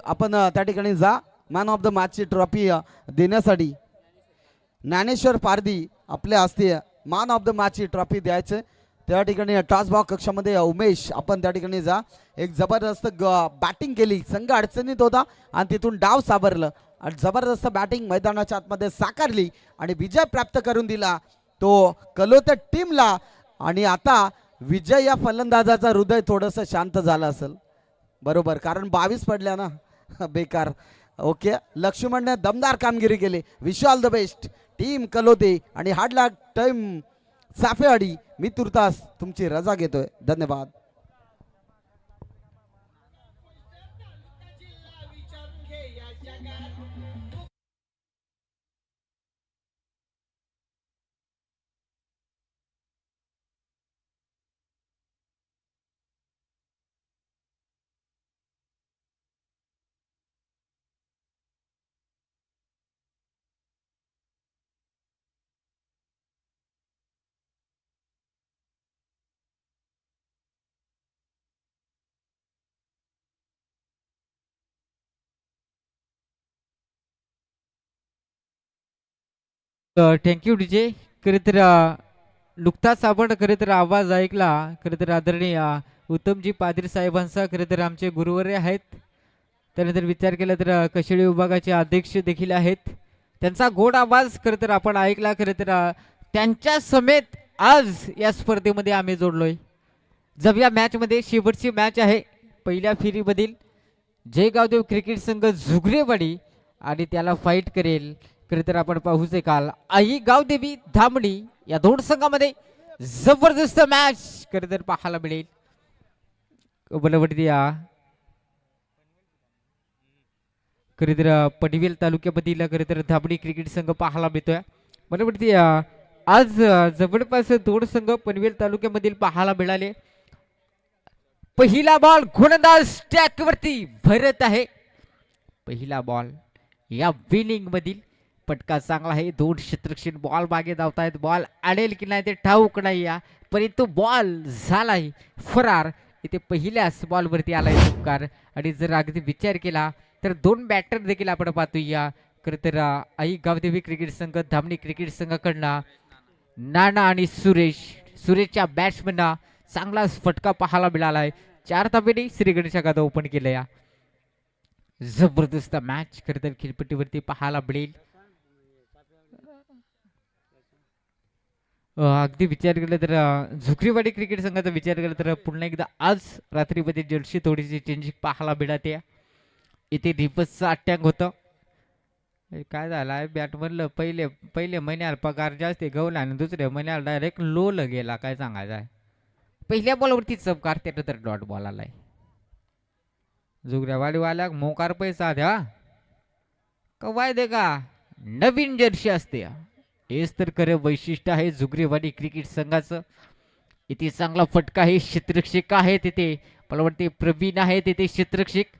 आपण त्या ठिकाणी जा मॅन ऑफ द मॅचची ट्रॉफी देण्यासाठी ज्ञानेश्वर पारदी आपल्या हस्ते मॅन ऑफ द मॅचची ट्रॉफी द्यायचे त्या ठिकाणी टॉस बॉक्स कक्षामध्ये उमेश आपण त्या ठिकाणी जा एक जबरदस्त बॅटिंग केली संघ अडचणीत होता आणि तिथून डाव सावरलं आणि जबरदस्त बॅटिंग मैदानाच्या आतमध्ये साकारली आणि विजय प्राप्त करून दिला तो कलोते टीमला आणि आता विजय या फलंदाजाचा हृदय थोडंसं शांत झालं असेल बरोबर कारण 22 पडल्या ना बेकार ओके लक्ष्मणने दमदार कामगिरी केली wish all the best team कलोते आणि हार्ड लक टाइम साफेवाडी मी तुर्तास तुमची रजा घेतोय धन्यवाद. Thank you DJ. खरं तर नुकताच आपण खरं तर आवाज ऐकला खरं तर आदरणीय उत्तमजी पादरी साहेबांचा खरं तर आमचे गुरुवर्य आहेत. त्यानंतर विचार केला तर कशेळी विभागाचे अध्यक्ष देखील आहेत. त्यांचा गोड आवाज खरं तर आपण ऐकला. खरं तर त्यांच्या समेत आज या स्पर्धेमध्ये आम्ही जोडलोय. जब या मॅचमध्ये शेवटची मॅच आहे पहिल्या फेरीमधील जयगावदेव क्रिकेट संघ झुगरेवाडी आणि त्याला फाईट करेल खरं तर आपण पाहू शकाल आई गावदेवी धामणी या दोन संघामध्ये जबरदस्त मॅच खरं तर पाहायला मिळेल. मला वाटते या खरं तर पनवेल तालुक्यामधील खरं तर धामणी क्रिकेट संघ पाहायला मिळतोय. मला वाटते आज जवळपास दोन संघ पनवेल तालुक्यामधील पाहायला मिळाले. पहिला बॉल गोलंदाज टॅक वरती भरत आहे. पहिला बॉल या विनिंग मधील पटका चांगला आहे. दोन क्षेत्ररक्षण बॉल मागे धावतायत. बॉल आडेल की नाही ते ठाऊक नाही या परंतु बॉल झालाय फरार. इथे पहिल्याच बॉल वरती आलाय उपकार आणि जर अगदी विचार केला तर दोन बॅटर देखील आपण पाहतोय. खरं तर आई गावदेवी क्रिकेट संघ धामणी क्रिकेट संघाकडनं नाना आणि सुरेशच्या बॅट्समॅनना चांगलाच फटका पाहायला मिळालाय. 4 धाब्यांनी श्री गणेशा गादा ओपन केलं. या जबरदस्त मॅच खरं तर खेळपट्टीवरती पाहायला मिळेल. अगदी विचार केला तर झुकरीवाडी क्रिकेट संघाचा विचार केला तर पुन्हा एकदा आज रात्रीमध्ये जर्सी थोडीशी चेंजिंग पाहायला मिळते. इथे रिपसचं अटॅक होतं. काय झालं बॅटमधलं पहिले महिन्याला पगार जास्त गवला आणि दुसऱ्या महिन्याला डायरेक्ट लोल गेला काय सांगायचं आहे. पहिल्या बॉलवरती चमकार त्यानंतर डॉट बॉल आलाय. जुगऱ्यावाडीवाल्या मोकार पैसा द्या कवाय दे का नवीन जर्सी असते. हेच तर खरं वैशिष्ट्य आहे जुगरीवाडी क्रिकेट संघाचं. इथे चांगला फटका आहे. क्षेत्ररक्षक आहे तिथे मला वाटते प्रवीण आहे तिथे क्षेत्ररक्षक.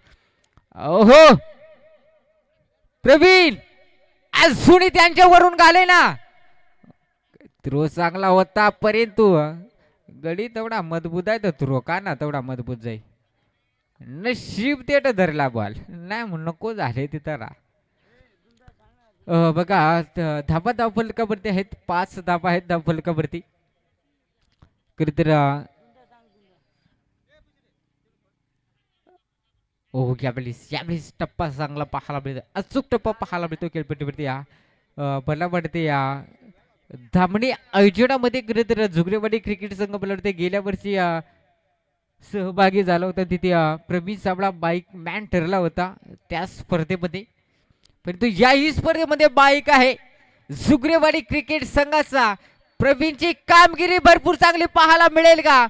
ओहो प्रवीण आज सुनी त्यांच्यावरून घाले ना. थ्रो चांगला होता परंतु गडी तेवढा मजबूत आहे तर थ्रो का ना तेवढा मजबूत जाईल. नशीब तेट धरला बॉल नाही म्हणून नको झाले तिथं बघा धाबा धाव फलकावरती आहेत. 5 धाबा आहेत धाव फलकावरती. तर हो यावेळेस टप्पा चांगला पाहायला मिळतो. अचूक टप्पा पाहायला मिळतो खेळपट्टीवरती. या मला वाटते या धामणी आयोजनामध्ये खरं तर झुगरेवाडी क्रिकेट संघ मला वाटते गेल्या वर्षी सहभागी झाला होता. तिथे प्रवीण साबळा बाईक मॅन ठरला होता त्या स्पर्धेमध्ये. परंतु याही स्पर्धेमध्ये बाईक आहे झुगरेवाडी क्रिकेट संघाचा. प्रवीणची कामगिरी भरपूर चांगली पाहायला मिळेल का.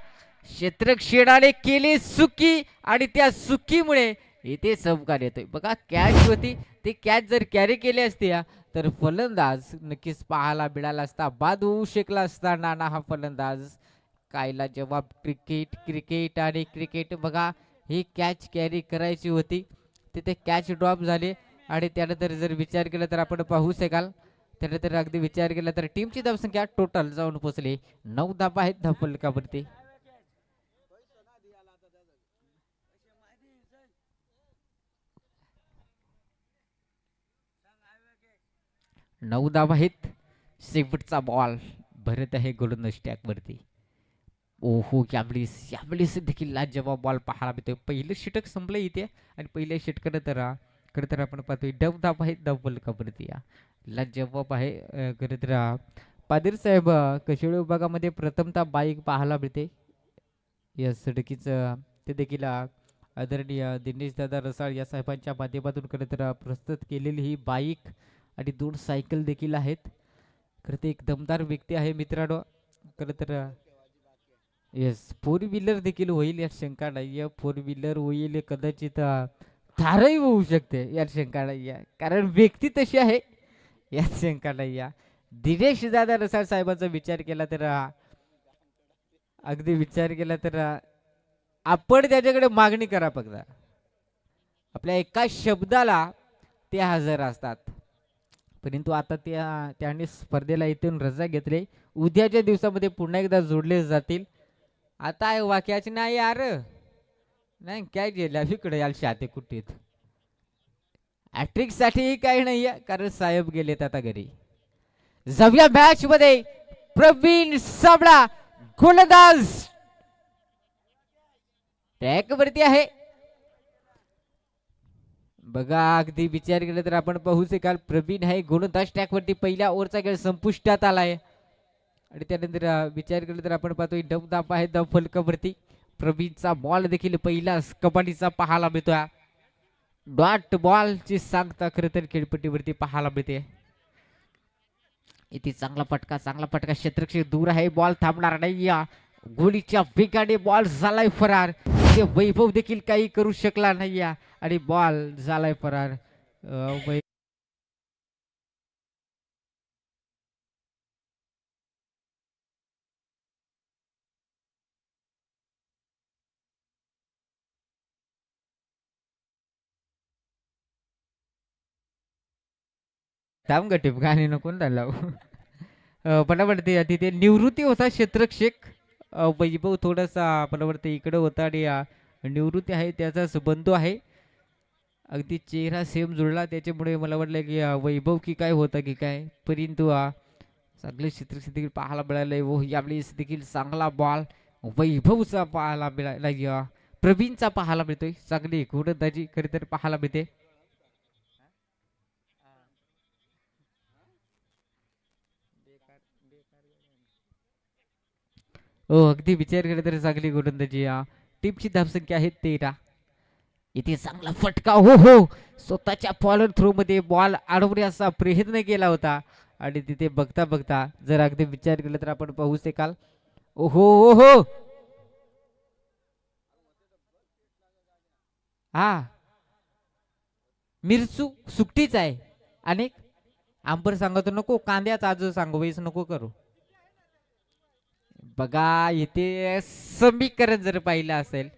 क्षेत्ररक्षणाने केली सुकी आणि त्या सुकीमुळे इथे चमकार येतोय. बघा कॅच होती ते कॅच जर कॅरी केली असते तर फलंदाज नक्कीच पाहायला मिळाला असता. बाद होऊ शकला असता नाना हा फलंदाज. कायला जवाब क्रिकेट क्रिकेट आणि क्रिकेट. बघा ही कॅच कॅरी करायची होती तिथे कॅच ड्रॉप झाली आणि त्यानंतर जर विचार केला तर आपण पाहू शकाल त्यानंतर अगदी विचार केला तर टीमची धावसंख्या टोटल जाऊन पोहोचली 9 धाबा आहेत धाव फलकावरती. 9 धावा आहेत. शेवटचा बॉल भरत आहे गोलंदाज टॅग वरती. ओहो, यावेळेस देखील लाजवाब बॉल पाहायला मिळतोय. पहिलं षटक संपलं इथे आणि पहिल्या षटकानं तर खरं तर आपण पाहतोय 9 धावा आहेत 9 फलकावरती. लाजवाब आहे. खरं तर पाटील साहेब कशिवडे विभागामध्ये प्रथमतः बाईक पाहायला मिळते. या सडकीचं ते देखील आदरणीय दिनेश दादा रसाळ या साहेबांच्या माध्यमातून खरं तर प्रस्तुत केलेली ही बाईक आणि 2 सायकल देखील आहेत. खरं ते एक दमदार व्यक्ती आहे मित्रांनो. खरं तर येस, 4 व्हीलर देखील होईल यात शंका नाही. 4 व्हीलर होईल, कदाचित थारही होऊ शकते यात शंका नाही. कारण व्यक्ती तशी आहे यात शंका नाही. दिनेश दादा रसाळ साहेबांचा विचार केला तर अगदी विचार केला तर आपण त्याच्याकडे मागणी करा फक्त. आपल्या एका शब्दाला ते हजर असतात. परंतु आता त्याने स्पर्धेला इथून रजा घेतली. उद्याच्या दिवसामध्ये पुन्हा एकदा जोडले जातील. आता आहे वाक्याचे नाही यार, नाही काय गेल्या इकडे याल शाते कुठेत हॅट्रिक साठी काही नाही, कारण साहेब गेलेत आता घरी. जाऊया मॅच मध्ये. प्रवीण साबळा गोलंदाज टॅग वरती आहे. बघा, अगदी विचार केला तर आपण पाहू शकाल प्रवीण आहे गोलंदाज टॅग वरती. पहिल्या ओव्हरचा खेळ संपुष्टात आलाय आणि त्यानंतर विचार केला तर आपण पाहतोय 9 धावा आहे 9 फलकावरती. प्रवीणचा बॉल देखील पहिला कबड्डीचा पाहायला मिळतोय. डॉट बॉलची सांगता खरं तर खेळपट्टीवरती पाहायला मिळते. इथे चांगला फटका क्षेत्रक्षक दूर आहे. बॉल थांबणार नाही. गोलीच्या वेगाने बॉल झालाय फरार. ते वैभव देखील काही करू शकला नाही आणि बॉल झालाय फरार. थांब गटीप गाणी नको लावू. मला वाटते तिथे निवृत्ती होता क्षेत्रक्षक. वैभव थोडासा मला वाटतं इकडं होता आणि निवृत्ती आहे त्याचा बंधू आहे. अगदी चेहरा सेम जुळला त्याच्यामुळे मला वाटलं की वैभव की काय होता की काय. परंतु चांगले क्षेत्रक्षक देखील पाहायला मिळालंय. व यावेळेस देखील चांगला बॉल वैभवचा पाहायला मिळाला. प्रवीणचा पाहायला मिळतोय. चांगली गोलंदाजी खरी तर पाहायला मिळते. हो, अगदी विचार केला तरी चांगली गोलंदाजी. टीमची धावसंख्या आहे 13. इथे चांगला फटका. हो हो, स्वतःच्या फॉलोअर थ्रो मध्ये बॉल अडवण्याचा प्रयत्न केला होता आणि तिथे बघता बघता जर अगदी विचार केला तर आपण पाहू शकाल. ओहो ओहो, हा मिरचू सुट्टीच आहे. अनेक आंबर सांगतो नको, कांद्याचा आज सांगू वैस नको करू. बघा, इथे समीकरण जर पाहिलं असेल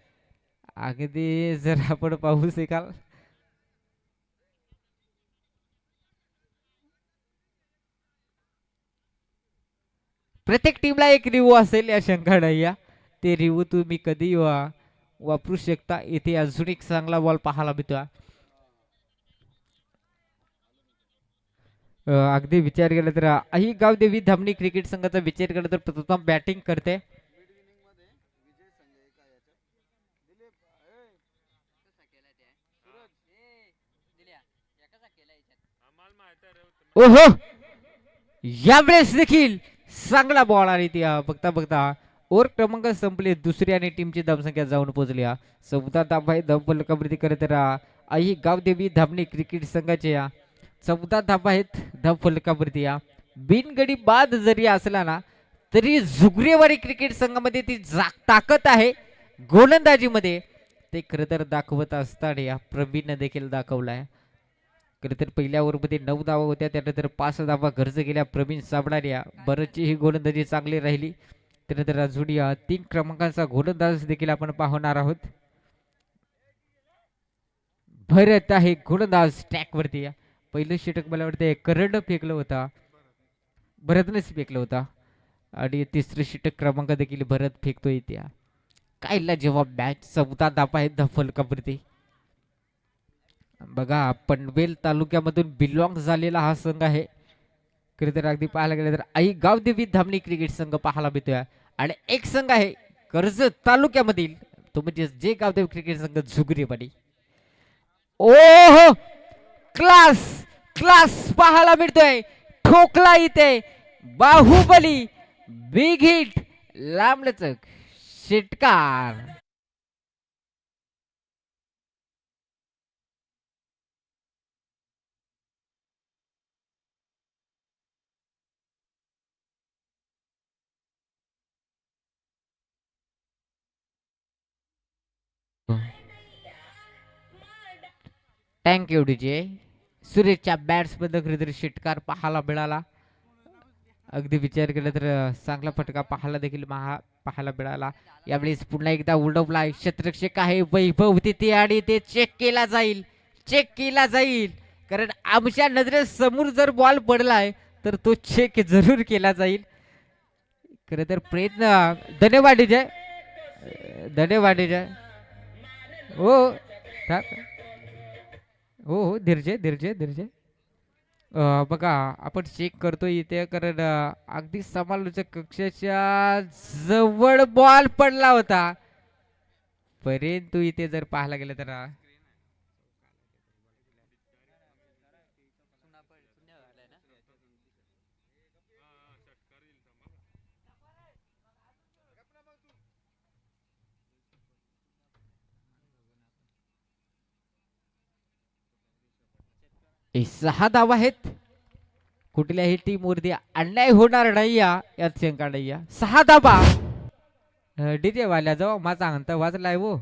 अगदी जर आपण पाहू शकाल. प्रत्येक टीमला एक रिव्यू असेल या शंका नाही. ते रिव्यू तुम्ही कधी वापरू शकता. इथे अजून एक चांगला बॉल पाहायला मिळतो. अगदी विचार केला तर अही गावदेवी धामणी क्रिकेट संघाचा विचार केला तर प्रथम बॅटिंग करते. ओहो, यावेळेस देखील चांगला बॉल आणि ती बघता बघता ओव्हर क्रमांक संपले. दुसरी आणि टीमची धावसंख्या जाऊन पोहोचली. 14 धावा आहे धाव फलकावरती. करत तर आई गावदेवी धामणी क्रिकेट संघाचे 14 धावा आहेत धाव फलकावरती. बिनगडी बाद जरी असला ना तरी जुगरेवाडी क्रिकेट संघामध्ये ती ताकद आहे गोलंदाजीमध्ये. ते खरं तर दाखवत असताना या प्रवीणने देखील दाखवलाय. खरं तर पहिल्या ओव्हरमध्ये 9 धावा होत्या, त्यानंतर 5 धावा खर्च केल्या प्रवीण साबळाने. बरंचशी ही गोलंदाजी चांगली राहिली. त्यानंतर अजून 3 क्रमांकाचा गोलंदाज देखील आपण पाहणार आहोत. भरत आहे गोलंदाज ट्रॅक वरती. पहिलं षटक मला वाटतं करंड फेकलं होता, भरतनेच फेकलं होता आणि तिसरं षटक क्रमांक देखील भरत फेकतोय. त्या कायला जेव्हा मॅच 14 धावा आहेत फलकावरती. बघा, पनवेल तालुक्यामधून बिलॉंग झालेला हा संघ आहे खरं तर अगदी पाहायला गेलं तर आई गावदेवी धामणी क्रिकेट संघ पाहायला मिळतोय आणि एक संघ आहे कर्जत तालुक्यामधील तो म्हणजे जे गावदेवी क्रिकेट संघ झुगरीवाडी. ओहो, क्लास क्लास पाहायला मिळतोय. ठोकला इथे बाहुबली, बिग हिट, लांबलचक षटकार. Thank you DJ. सुरेशच्या बॅट्स मध्ये खरेदी षटकार पाहायला मिळाला. अगदी विचार केला तर चांगला फटका पाहायला देखील पाहायला मिळाला. यावेळेस पुन्हा एकदा उडवलाय क्षेत्ररक्षक आहे वैभव तिथे आणि ते चेक केला जाईल, चेक केला जाईल. कारण आमच्या नजरेसमोर जर बॉल पडलाय तर तो चेक जरूर केला जाईल. खरं तर प्रयत्न. धन्यवाद डीजे, धन्यवाद डीजे. हो हो हो, धीरजे धीरजे धीरजे. बघा आपण चेक करतोय इथे कारण अगदी समालोचक कक्षाच्या जवळ बॉल पडला होता. परंतु इथे जर पाहायला गेलं तर हे 6 धावा आहेत. कुठल्याही टीम वरती अन्याय होणार नाही यात शंका नाही. 6 धावा. डीजे वाल्या जाऊ माझा अंत वाजलाय वो.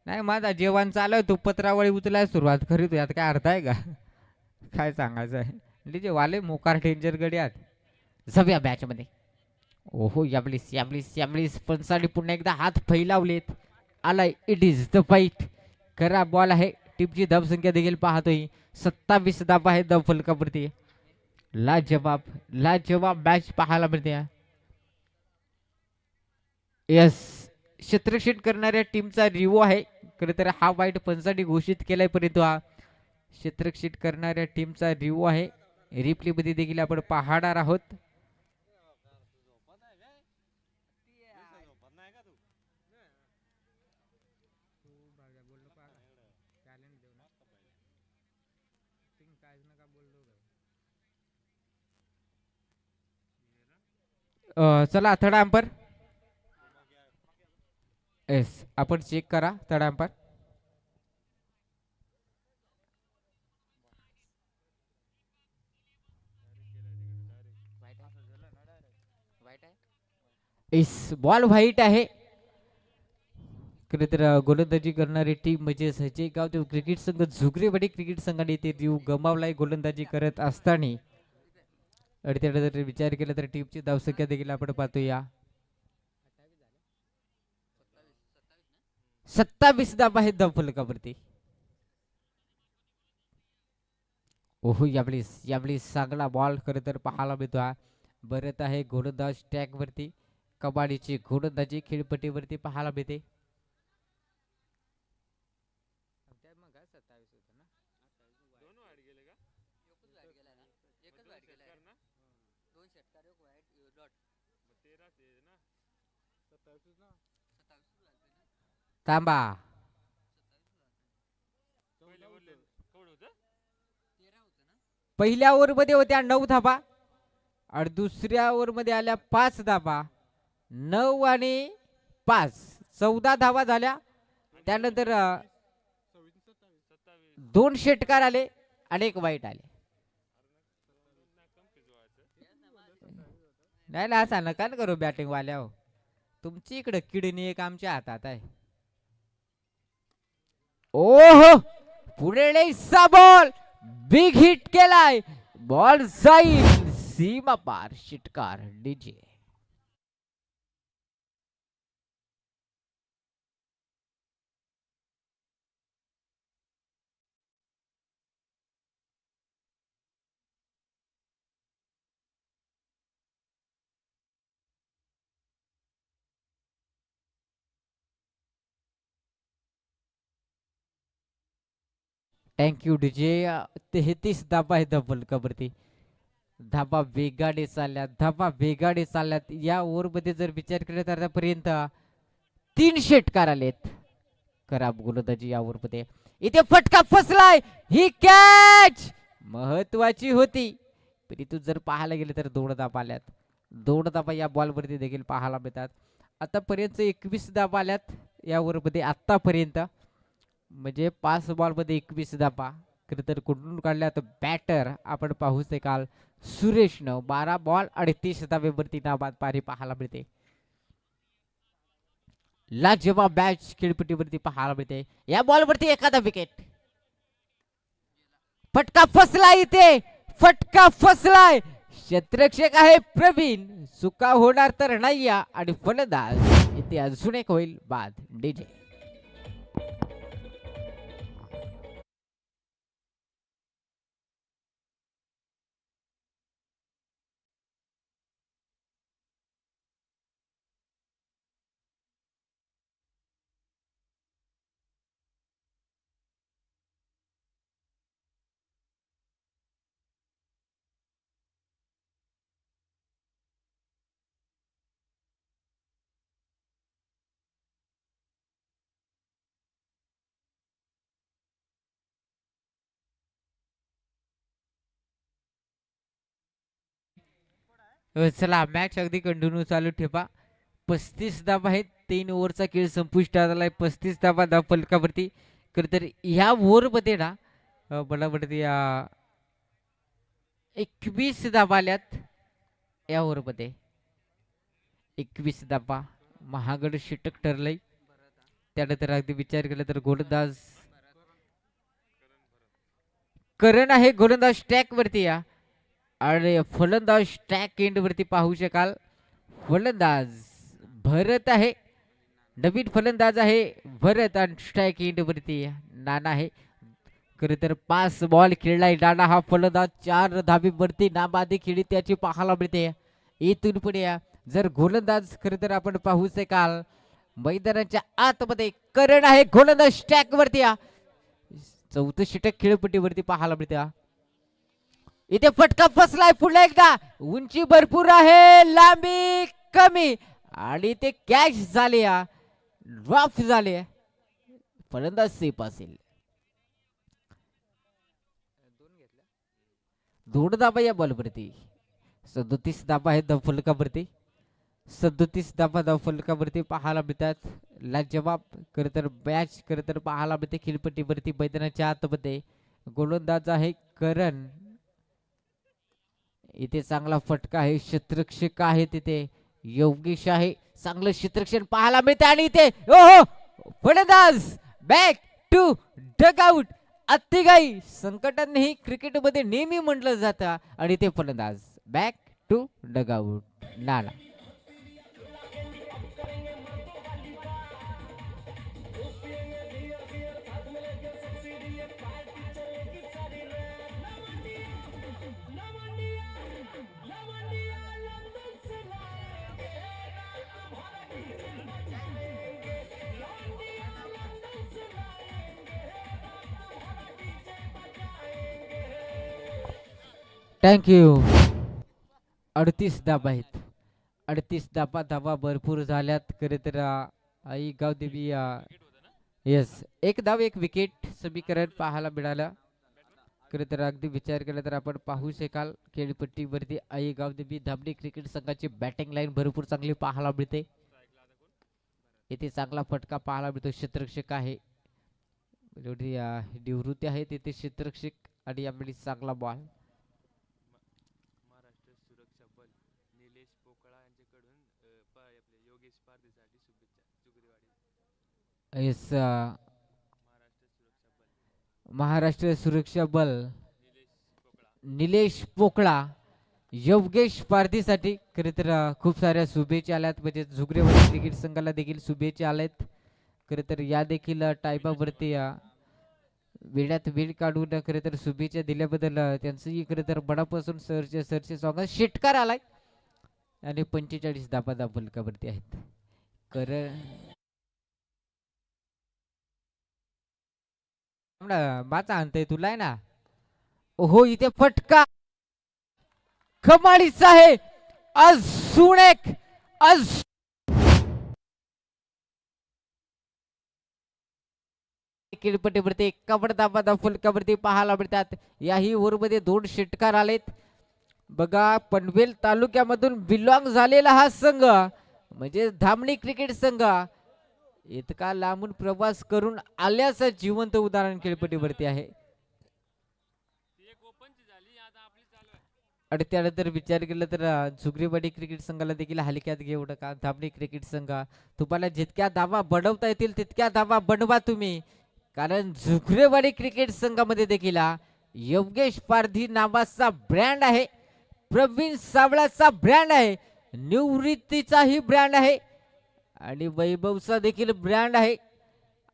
नाही माझा जेवण चालू आहे, तू पत्रावळी उचलाय सुरुवात करीत यात काय अर्थ आहे का? काय सांगायचं आहे. डीजे वाले मोकार डेंजर गड्यात जाऊया मॅच मध्ये. ओहो, याबलीस याबलीस याबलीस पंचाली पुन्हा एकदा हात फैलावलेत. आलाय इट इज द फाईट. खरा बॉल आहे. टीमची धावसंख्या देखील पाहतोय 27 धावा आहे धाव फलकावरती. लाजवाब लाजवाब मॅच पाहायला मिळते. यस, क्षेत्ररक्षण करणाऱ्या टीमचा रिव्यू आहे. खरं तर हा वाईट पंचाने घोषित केलाय परंतु हा क्षेत्ररक्षण करणाऱ्या टीमचा रिव्यू आहे. रिप्ले मध्ये देखील आपण पाहणार आहोत. चला थर्ड अंपर. येस, आपण चेक करा third umpire. Yes, ball white आहे. खरं तर गोलंदाजी करणारी टीम म्हणजे सजय गावदेव क्रिकेट संघ झुगरेवाडी क्रिकेट संघाने ते जीव गमावलाय गोलंदाजी करत असताना. आणि त्याला जर विचार केला तर टीमची धावसंख्या देखील आपण पाहतोया 27 धावा आहेत धाव फलकावरती. ओहो, यावेळेस यावेळेस चांगला बॉल खरं तर पाहायला मिळतो. बरत आहे गोलंदाज टॅग वरती. कबाडीची गोलंदाजी खेळपट्टीवरती पाहायला मिळते. तांबा. पहिल्या ओव्हर मध्ये होत्या 9 धाबा आणि दुसऱ्या ओव्हर मध्ये आल्या 5 धाबा. 9 आणि 5 14 धावा झाल्या. त्यानंतर 2 षटकार आले आणि 1 वाईट आले. नाही ना, असा नका करू बॅटिंग वाल्या हो. तुमची इकडे किडनी एक आमच्या हातात आहे. ओहो, पुढे बॉल बिग हिट केलाय. बॉल जाईल सीमा पार षटकार. DJ thank you DJ. 33 धावा आहे धबल कबरती. धाबा वेगाने चालल्यात, धाबा वेगाने चालल्यात. या ओव्हरमध्ये जर विचार केला तर आतापर्यंत 3 षटकार आलेत. खराब गोलंदाजी या ओव्हरमध्ये. इथे फटका फसलाय. ही कॅच महत्वाची होती, परंतु जर पाहायला गेले तर 2 धाबा आल्यात. 2 धाबा या बॉलवरती देखील पाहायला मिळतात. आतापर्यंत 21 धाबा आल्यात या ओव्हरमध्ये आतापर्यंत, म्हणजे 5 बॉलमध्ये 21 धाबा. खरं तर कुठून काढल्यात बॅटर आपण पाहू शकाल सुरेशनं 12 बॉल 38 धाब्यावरती नाबाद पारी पाहायला मिळते. लाजवाब मॅच खेळपट्टीवरती पाहायला मिळते. या बॉलवरती एखादा विकेट. फटका फसला, इथे फटका फसलाय. क्षेत्ररक्षक आहे प्रवीण, चुका होणार तर नाही. आणि फलंदाज इथे अजून एक होईल बाद. डीजे चला मॅच अगदी कंटिन्यू चालू ठेवा. 35 धावा आहेत. 3 ओव्हरचा खेळ संपुष्टात आलाय. 35 धावा धाव फलकावरती. खरं तर ह्या ओव्हरमध्ये ना मला वाटतं या 21 धावा आल्यात या ओव्हरमध्ये. 21 धावा महागड षटक ठरलंय. त्यानंतर अगदी विचार केला तर गोलंदाज करण आहे. गोलंदाज ट्रॅक वरती या आणि फलंदाज ट्रॅक एंड वरती पाहू शकाल. फलंदाज भरत आहे, नवीन फलंदाज आहे भरत. आणि स्ट्राईक एंड वरती नाना आहे. खरं तर 5 बॉल खेळलाय नाना हा फलंदाज. 4 धाबीवरती नाबादी खेळी त्याची पाहायला मिळते. इथून पुढे जर गोलंदाज खरं तर आपण पाहू शकाल मैदानाच्या आतमध्ये करण आहे. गोलंदाज स्टॅक वरती 4थं षटक खेळपट्टीवरती पाहायला मिळते. इथे फटका फसलाय. पुन्हा एकदा उंची भरपूर आहे, लांबी कमी आणि ते कॅच झाले, ड्रॉप झाले. फलंदाज सेफ असेल. 2 धाबा या बॉलवरती. 37 धाबा आहेत धाव फलकावरती. 37 धाबा धाव फलकावरती पाहायला मिळतात. लाजवाब खरं तर मॅच खरं तर पाहायला मिळते खेळपट्टीवरती. मैदानाच्या आतमध्ये गोलंदाज आहे करण. इथे चांगला फटका आहे. क्षेत्ररक्षक आहे तिथे योगेश आहे. चांगलं क्षेत्ररक्षण पाहायला मिळते. आणि इथे ओहो फलंदाज बॅक टू डगआउट. अतिगाई संकटांनी क्रिकेटमध्ये नेहमी म्हटलं जातं. आणि ते फलंदाज बॅक टू डगआउट. नाना थँक्यू. 38 धाबा आहेत. 38 धाबा भरपूर झाल्यात. खरे तर आई गावदेवी येस 1 धाव 1 विकेट समीकरण पाहायला मिळालं. खरं तर अगदी विचार केला तर आपण पाहू शकाल खेळपट्टीवरती आई गावदेवी धामणी क्रिकेट संघाची बॅटिंग लाईन भरपूर चांगली पाहायला मिळते. इथे चांगला फटका पाहायला मिळतो. क्षेत्ररक्षक आहे जेवढी निवृत्ती आहे तिथे क्षेत्ररक्षक. आणि यावेळी चांगला बॉल. येस महाराष्ट्र सुरक्षा बल निलेश पोकळा योगेश पारधीसाठी खरे तर खूप साऱ्या शुभेच्छा आल्यात. म्हणजे झुगरेवाडी क्रिकेट संघाला देखील शुभेच्छा आल्यात. खरे तर या देखील टाईमावरती वेळात वेळ काढून खरे तर शुभेच्छा दिल्याबद्दल त्यांचंही खरे तर मनापासून सरचे स्वागत. षटकार आलाय आणि 45 धाबा फलकावरती आहेत. माझा आणतोय तुला आहे ना. हो इथे फटका कमालीचा आहे अजून एक अजून खेळपट्टीवरती कबड दाबा फुलकावरती पाहायला मिळतात. याही ओव्हरमध्ये 2 षटकार आलेत. बघा पनवेल तालुक्यामधून बिलॉंग झालेला हा संघ म्हणजे धामणी क्रिकेट संघ इतका लांबून प्रवास करून आल्याचं जिवंत उदाहरण खेळपट्टीवरती आहे. आणि त्यानंतर विचार केला तर झुगरीवाडी क्रिकेट संघाला देखील हलक्यात घेऊ नका. धामणी क्रिकेट संघ तुम्हाला जितक्या धावा बनवता येतील तितक्या धावा बनवा तुम्ही, कारण झुगरेवाडी क्रिकेट संघामध्ये देखील योगेश पारधी नावाचा ब्रँड आहे, प्रवीण सावळाचा ब्रँड आहे, निवृत्तीचाही ब्रँड आहे आणि वैभवचा देखील ब्रँड आहे.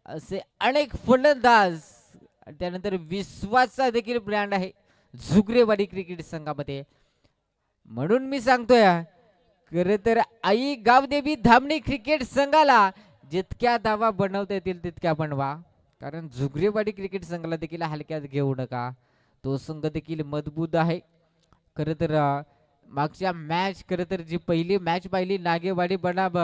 असे अनेक फलंदाज त्यानंतर विश्वाचा देखील ब्रँड आहे झुगरेवाडी क्रिकेट संघामध्ये. म्हणून मी सांगतोय खरं तर आई गावदेवी धामणी क्रिकेट संघाला जितक्या धावा बनवता येतील तितक्या बनवा, कारण झुगरेवाडी क्रिकेट संघाला देखील हलक्यात घेऊ नका. तो संघ देखील मजबूत आहे. खरं तर मागच्या मॅच खरं तर जी पहिली मॅच पाहिली नागेवाडी बनाब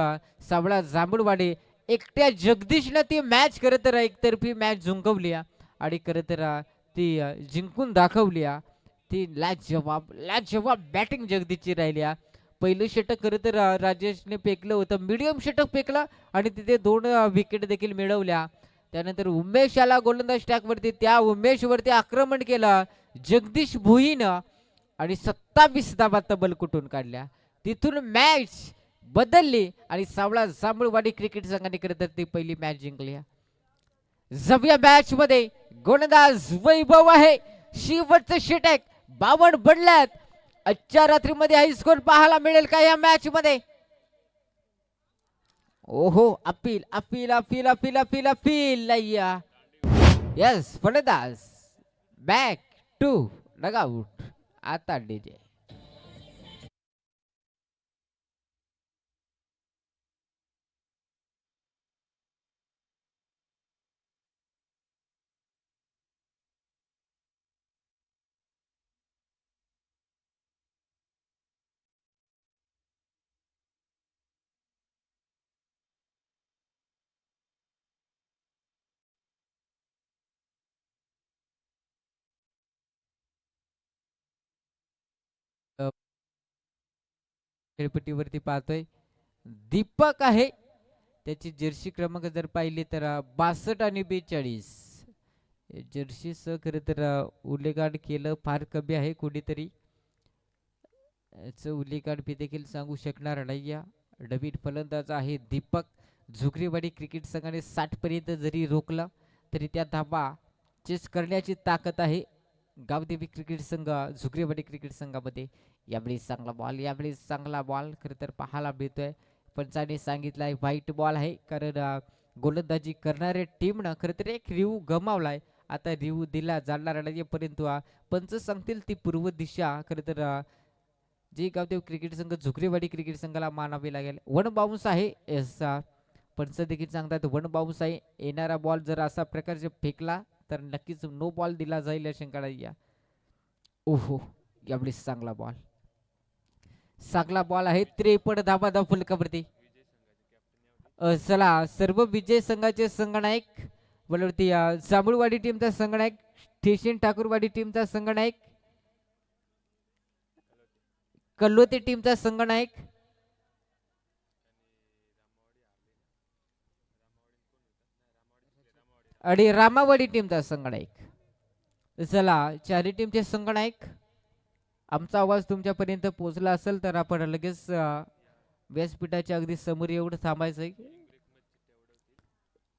सावळा जांभूळवाडी, एकट्या जगदीशनं ती मॅच खरं तर एकतर्फी मॅच जिंकवली आणि खरं तर ती जिंकून दाखवली. ती लाजवाब बॅटिंग जगदीशची राहिली. पहिलं षटक खरं तर राजेशने फेकलं होतं, मीडियम षटक फेकलं आणि तिथे 2 विकेट देखील मिळवल्या. त्यानंतर उमेश आला गोलंदाज टॅकवरती, त्या उमेशवरती आक्रमण केलं जगदीश भुईनं आणि 27 धावा तब्बल कुठून काढल्या. तिथून मॅच बदलली आणि सावळा जांभूळवाडी क्रिकेट संघाने खरं तर ती पहिली मॅच जिंकली. जव्या मॅच मध्ये गोलंदाज वैभव आहे, शेवटचं षटक 52 बनल्यात. आजच्या रात्रीमध्ये हाय स्कोर पाहायला मिळेल का या मॅच मध्ये? ओहो appeal appeal appeal appeal appeal appeal yes फलंदाज बॅक टू डगआउट. आता डीजे खेळपट्टीवरती पाहतोय दीपक आहे. त्याची जर्सी क्रमांक जर पाहिली तर 62 आणि 42 जर्सी सह खरं तर उल्लेखान केलं फार कमी आहे. कोणीतरी याचं उल्लेखान मी देखील सांगू शकणार नाही. या नवीन फलंदाज आहे दीपक. झुगरीवाडी क्रिकेट संघाने 60 पर्यंत जरी रोखला तरी त्या धावा चेस करण्याची ताकद आहे गावदेवी क्रिकेट संघ झुगरीवाडी क्रिकेट संघामध्ये. यावेळी चांगला बॉल, यावेळी चांगला बॉल खरं तर पाहायला मिळतोय. पंचाने सांगितलं आहे व्हाईट बॉल आहे, कारण गोलंदाजी करणाऱ्या टीमनं खरं तर एक रिव्ह गमावलाय. आता रिव्ह दिला जाणार नाही, परंतु पंच सांगतील ती पूर्व दिशा खरं तर जे गावदेव क्रिकेट संघ झुगरीवाडी क्रिकेट संघाला मानावे लागेल. 1 बाउन्स आहे. पंच देखील सांगतात 1 बाउन्स आहे. येणारा बॉल जर असा प्रकारचे फेकला तर नक्कीच नो बॉल दिला जाईल या शंका या. ओहो यावेळी चांगला बॉल, चांगला बॉल आहे. 53 धावा धाव फलकावरती. चला सर्व विजय संघाचे संघनायक बोलवरती जांभूळवाडी टीमचा संघनायक, ठेशीन ठाकूरवाडी टीमचा संघनायक, कल्लोते टीमचा संघनायक आणि रामावाडी टीमचा संघनायक. चला चारी टीमचे संघनायक, आमचा आवाज तुमच्यापर्यंत पोहोचला असेल तर आपण लगेच व्यासपीठाच्या अगदी समोर एवढं थांबायचंय.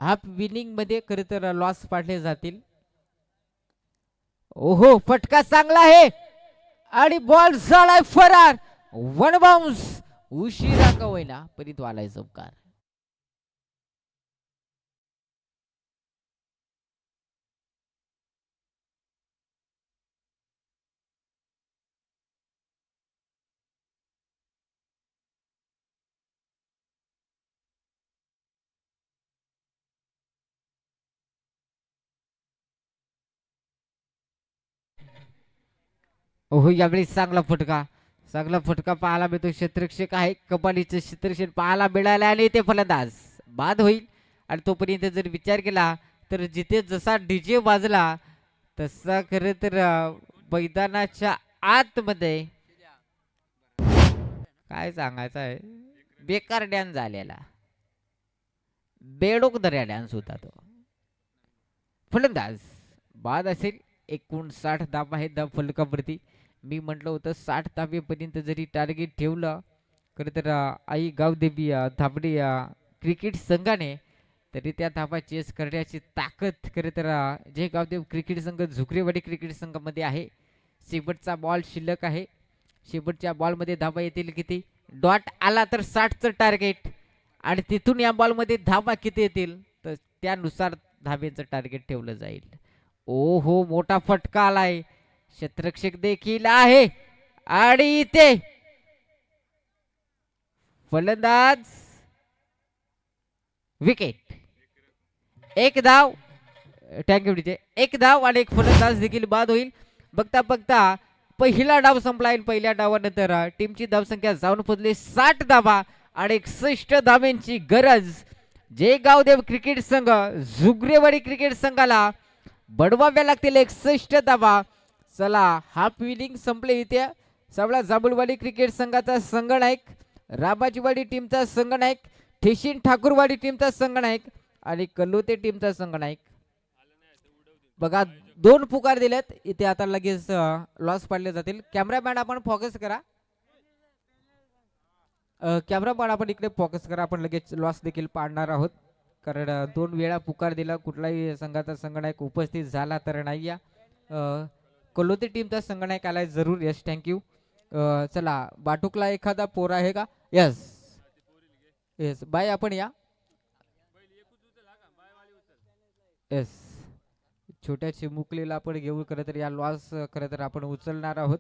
हाफ विनिंग मध्ये खरं तर लॉस पाडले जातील. ओहो फटका चांगला आहे आणि बॉल झालाय फरार. 1 बाउन्स, उशिरा का होईना परंतु आलाय चौकार. ओहो यावेळी चांगला फटका, चांगला फटका पाहायला मिळतो. क्षेत्ररक्षक आहे, कपालीचं क्षेत्ररक्षण पाहायला मिळालं आणि ते फलंदाज बाद होईल. आणि तोपर्यंत जर विचार केला तर जिथे जसा डीजे वाजला तसा खरं तर मैदानाच्या आतमध्ये काय सांगायचं आहे, बेकार डॅन्स झालेला, बेडोक दर्या डॅन्स होता तो. फलंदाज बाद असेल. 59 धावा आहे धाव फलकावरती. मी म्हटलं होतं 60 धावेपर्यंत जरी टार्गेट ठेवलं खरं तर आई गावदेवी धाबडी क्रिकेट संघाने तरी त्या धावा चेस करण्याची ताकद खरं तर जे गावदेव क्रिकेट संघ झुकरेवाडी क्रिकेट संघामध्ये आहे. शेवटचा बॉल शिल्लक आहे. शेवटच्या बॉलमध्ये धावा येतील किती? डॉट आला तर 60चं टार्गेट आणि तिथून या बॉलमध्ये धावा किती येतील तर त्यानुसार धावेचं टार्गेट ठेवलं जाईल. ओ हो, मोठा फटका आलाय. क्षेत्ररक्षक देखील आहे आणि इथे फलंदाज विकेट. एक धाव, थँक्यू डीजे. एक धाव आणि एक फलंदाज देखील बाद होईल. बघता बघता पहिला डाव संपला. पहिल्या डावानंतर टीमची धावसंख्या जाऊन पोहोचली 60 धावा आणि 61 धावांची गरज जे गावदेव क्रिकेट संघ झुगरेवाडी क्रिकेट संघाला बडवाव्या लागतील. 61 धावा. चला, हाफ इनिंग संपले. इथे सावळा जांभूळवाडी क्रिकेट संघाचा संघनायक, राबाजीवाडी टीमचा संघनायक, ठेशीन ठाकूरवाडी टीमचा संघनायक आणि कल्लोते टीमचा संघनायक. बघा 2 पुकार दिलेत. इथे आता लगेच लॉस पाडले जातील. कॅमेरामॅन आपण फोकस करा. कॅमेरामॅन आपण इकडे फोकस करा. आपण लगेच लॉस देखील पाडणार आहोत कारण 2 वेळा पुकार दिला. कुठलाही संघाचा संघनायक उपस्थित झाला तर नाही. या कल्लोते टीमचा संघनायक आलाय जरूर. Yes, thank you. चला, बाटुकला एखादा पोर आहे का? यस यस, बाय आपण या. येस, छोट्या चिमुकलीला आपण घेऊ. खरं तर या लॉस खरं तर आपण उचलणार आहोत.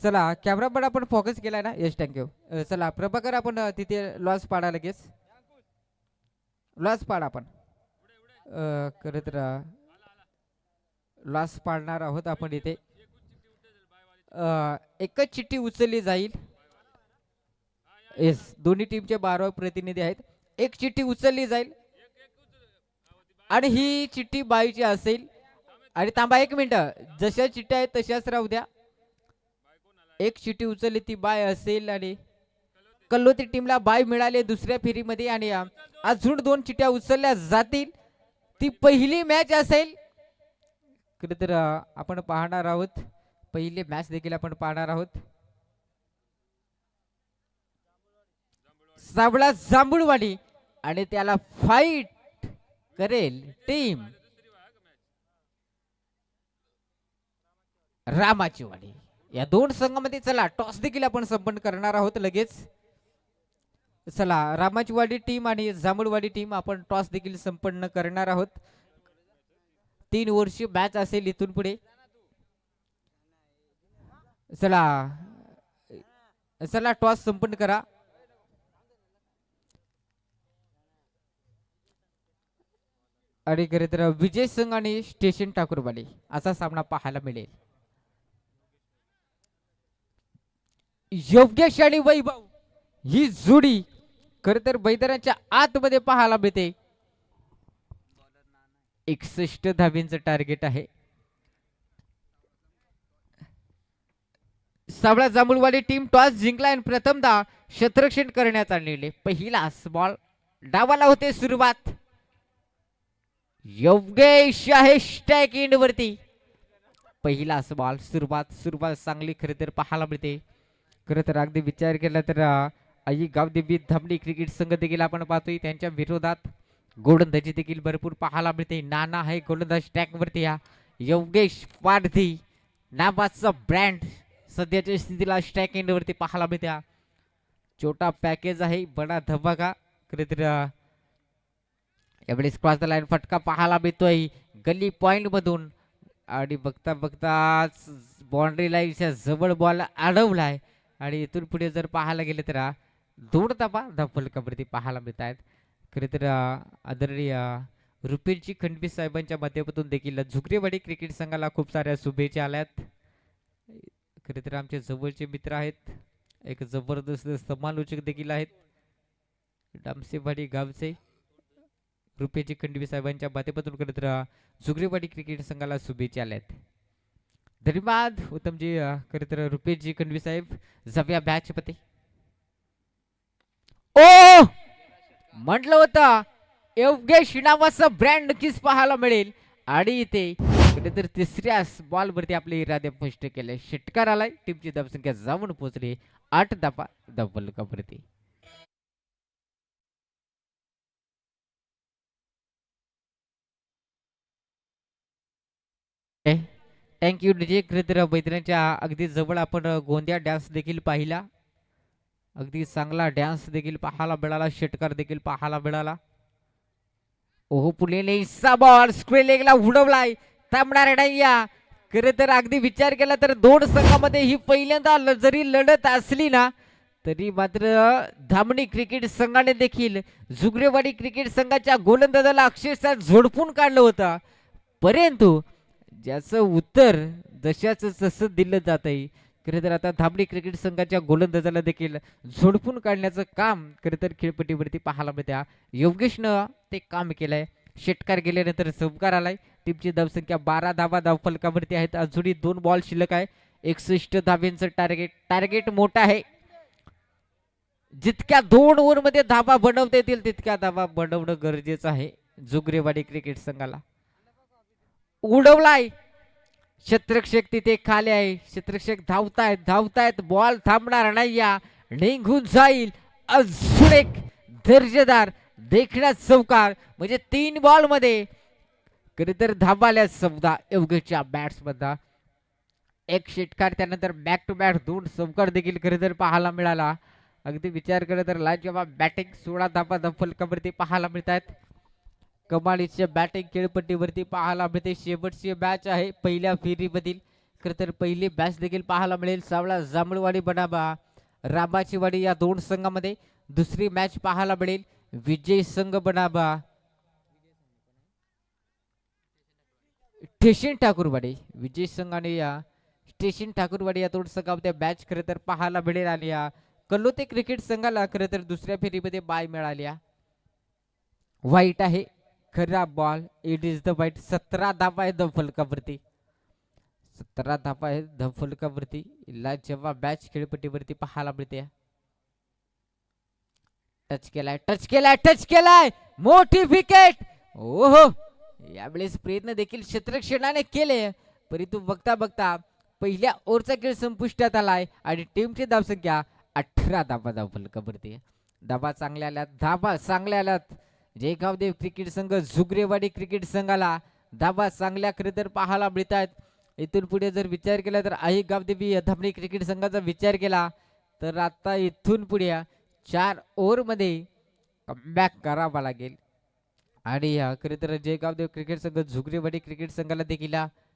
चला, कॅमेरा पण आपण फोकस केलाय ना? Yes, thank you. चला प्रभाकर, आपण तिथे लॉस पाडा. लगेच लॉस पाड आपण. खरं तर लॉस पाडणार आहोत आपण इथे. एकच चिठ्ठी उचलली जाईल. येस, दोन्ही टीमचे 12 प्रतिनिधी आहेत. एक चिठ्ठी उचलली जाईल आणि ही चिठ्ठी बाईची असेल. आणि थांबा 1 मिनिट, जशा चिठ्ठ्या आहेत तशाच राहू द्या. एक चिठ्ठी उचलली ती बाय असेल आणि कल्लोती टीमला बाय मिळाले दुसऱ्या फेरीमध्ये. आणि अजून 2 चिठ्ठ्या उचलल्या जातील. ती पहिली मॅच असेल. खरं तर आपण पाहणार आहोत. पहिली मॅच देखील आपण पाहणार आहोत. साबळा जांभूळवाडी आणि त्याला फाईट करेल टीम रामाचीवाडी. या 2 संघामध्ये चला टॉस देखील आपण संपन्न करणार आहोत लगेच. चला, रामाचीवाडी टीम आणि जांभूळवाडी टीम आपण टॉस देखील संपन्न करणार आहोत. 3 वर्षीय मॅच असेल इथून पुढे. चला चला, टॉस संपन्न करा. आणि खरे तर विजय संघ आणि स्टेशन ठाकूरवाडी असा सामना पाहायला मिळेल. योगेश आणि वैभव ही जोडी खर तर मैदानाच्या आतमध्ये पाहायला मिळते. 61 धावींचं टार्गेट आहे. सावळा जांभूळवाडी टीम टॉस जिंकला आणि प्रथमदा क्षेत्ररक्षण करण्याचा निर्णय. पहिला बॉल डावाला होते सुरुवात. योगेश आहे स्ट्राइक एंड वरती. पहिला बॉल सुरुवात चांगली खरे तर पाहायला मिळते. खरं तर अगदी विचार केला तर आई गावदेवी धामणी क्रिकेट संघ देखील आपण पाहतोय. त्यांच्या विरोधात गोलंदाजी देखील भरपूर पाहायला मिळते. नाना आहे गोलंदाज स्ट्राइक वरती. हा योगेश पारधी नावाचा ब्रँड सध्याच्या स्थितीला स्ट्राइक एंड वरती पाहायला मिळते. छोटा पॅकेज आहे, बडा धमाका. खरे तर यावेळेस क्रॉस द लाईन फटका पाहायला मिळतोय गल्ली पॉइंट मधून. आणि बघता बघता बाउंड्री लाईनच्या जवळ बॉल अडवलाय. आणि इथून पुढे जर पाहायला गेले तर दोन धावा फलकावरती पाहायला मिळत आहेत. खरे तर आदरणीय रुपेशजी खंडवी साहेबांच्या माध्यमातून देखील झुगरेवाडी क्रिकेट संघाला खूप साऱ्या शुभेच्छा आल्यात. खरे तर आमचे जवळचे मित्र आहेत, एक जबरदस्त समालोचक देखील आहेत, डामसेवाडी गावचे रुपेशजी खंडवी साहेबांच्या माध्यमातून खरे तर झुगरेवाडी क्रिकेट संघाला शुभेच्छा आल्यात. धन्यवाद उत्तमजी. खरे तर रुपेशजी खंडवी साहेब जाऊया मॅच मध्ये. ओ म्हटलं होतं योगेश नावाचा ब्रँड नक्कीच पाहायला मिळेल आणि इथे तर तिसऱ्या बॉल वरती आपले इरादे स्पष्ट केले. षटकार आलाय. टीमची धावसंख्या जाऊन पोहोचली 8 धावा फलकावरती. Thank you DJ. खरे तर मैदानाच्या अगदी जवळ आपण गोंदिया डान्स देखील पाहिला. अगदी चांगला डान्स देखील पाहायला मिळाला, षटकार देखील पाहायला मिळाला. ओहो पुलेने बॉल स्क्वेअर लेगला उडवलाय, थांबणार नाही या. खरे तर अगदी विचार केला तर दोन संघामध्ये ही पहिल्यांदा जरी लढत असली ना तरी मात्र धामणी क्रिकेट संघाने देखील झुगरेवाडी क्रिकेट संघाच्या गोलंदाजाला अक्षरशः झोडपून काढलं होतं. परंतु ज्याचं उत्तर जशाच तसं दिलं जात आहे. खरे तर आता धामणी क्रिकेट संघाच्या गोलंदाजाला देखील झोडपून काढण्याचं काम खरे तर खेळपट्टीवरती पाहायला मिळत्या. योगेशनं ते काम केलंय. षटकार गेल्यानंतर चौकार आलाय. टीमची धावसंख्या 12 धावा फलकावरती आहेत. अजूनही 2 बॉल शिल्लक आहे. 61 धाब्यांचं टार्गेट मोठं आहे. जितक्या 2 ओव्हर मध्ये धावा बनवता येतील तितक्या धावा बनवणं गरजेचं आहे झुगरेवाडी क्रिकेट संघाला. उडवलाय. क्षेत्ररक्षक तिथे खाली आहे. क्षेत्ररक्षक धावतायत बॉल थांबणार नाही या. निघून जाईल. अजून एक दर्जेदार देखण्यात चौकार म्हणजे 3 बॉल मध्ये खरे तर धावाल्या समजा योगेशच्या बॅट्स मधला एक षटकार, त्यानंतर बॅक टू बॅक 2 चौकार देखील खरे तर पाहायला मिळाला. अगदी विचार केला तर लाजवाब बॅटिंग 16 धावा फलकावरती पाहायला मिळत आहेत. कमालीचे बॅटिंग खेळपट्टीवरती पाहायला मिळते. शेवटची मॅच आहे पहिल्या फेरीमधील. खरं तर पहिली मॅच देखील पाहायला मिळेल सावळा जांभूळवाडी बनाबा राबाचीवाडी या 2 संघामध्ये. दुसरी मॅच पाहायला मिळेल विजय संघ बनाबा स्टेशन ठाकूरवाडी. विजय संघ आणि या स्टेशन ठाकूरवाडी या 2 संघामध्ये मॅच खरं तर पाहायला मिळेल. आणि या कल्लोते क्रिकेट संघाला खरं तर दुसऱ्या फेरीमध्ये बाय मिळाली. वाईट आहे खरा बॉल. इट इज द वाईट. 17 धावा आहे फलकावरती. 17 धावा आहे फलकावरती. जेव्हा मॅच खेळपट्टीवरती पाहायला मिळते. टच केलाय मोठी विकेट. ओहो यावेळेस प्रयत्न देखील क्षेत्ररक्षणाने केले परंतु बघता बघता पहिल्या ओव्हरचा खेळ संपुष्टात आलाय आणि टीमची धावसंख्या 18 धावा फलकावरती. धावा चांगल्या आल्यात. जयगावदेव क्रिकेट संघ झुगरेवाडी क्रिकेट संघाला धावा चांगल्या खरे तर पाहायला मिळत आहेत. इथून पुढे जर विचार केला तर आई गावदेवी धामणी क्रिकेट संघाचा विचार केला तर आता इथून पुढे 4 ओव्हर मध्ये कमबॅक करावा लागेल. आणि खरे तर जयगावदेव क्रिकेट संघ झुगरेवाडी क्रिकेट संघाला देखील